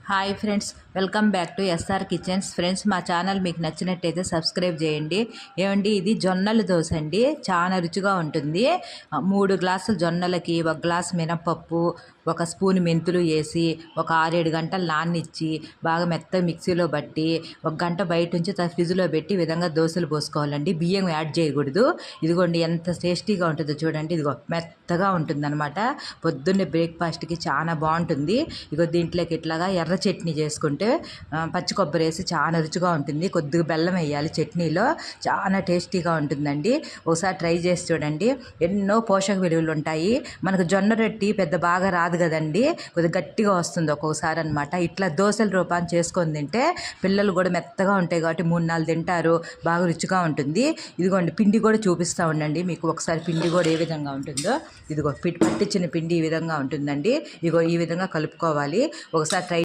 Hi friends, welcome back to SR kitchens. Friends, మా channel మీకు నచ్చినట్టయితే సబ్స్క్రైబ్ చేయండి. ఏమండి, ఇది జొన్నల దోశ అండి. చాలా రుచిగా ఉంటుంది. 3 గ్లాసుల జొన్నలకి 1 గ్లాస్ మినపప్పు, 1 స్పూన్ మెంతులు వేసి ఒక 6-7 గంటలు నాననిచ్చి బాగా మెత్తగా మిక్సీలో బట్టి 1 గంట బయట నుంచి ఫ్రిడ్జ్లో పెట్టి ఈ విధంగా దోశలు పోసుకోవాలండి. బియ్యం యాడ్ చేయకూడదు. ఇదిగోండి ఎంత టేస్టీగా ఉంటుందో చూడండి. ఇదిగో మెత్తగా ఉంటుందన్నమాట. పొద్దున్నే బ్రేక్ఫాస్ట్కి చాలా బాగుంటుంది. ఇగో దీంట్లోకి ఇట్లాగా ఎర్ర చట్నీ చేసుకుంటే పచ్చి కొబ్బరి వేసి చాలా రుచిగా ఉంటుంది. కొద్దిగా బెల్లం వేయాలి చట్నీలో, చాలా టేస్టీగా ఉంటుందండి. ఒకసారి ట్రై చేసి చూడండి. ఎన్నో పోషక విలువలు ఉంటాయి. మనకు జొన్న రొట్టి పెద్ద బాగా రాదు కదండి, కొద్దిగా గట్టిగా వస్తుంది ఒక్కొక్కసారి అనమాట. ఇట్లా దోశల రూపాన్ని చేసుకొని తింటే పిల్లలు కూడా మెత్తగా ఉంటాయి కాబట్టి 3-4 తింటారు. బాగా రుచిగా ఉంటుంది. ఇదిగోండి పిండి కూడా చూపిస్తూ ఉండండి మీకు ఒకసారి. పిండి కూడా ఏ విధంగా ఉంటుందో ఇదిగో పట్టించిన పిండి ఈ విధంగా ఉంటుందండి. ఇగో ఈ విధంగా కలుపుకోవాలి. ఒకసారి ట్రై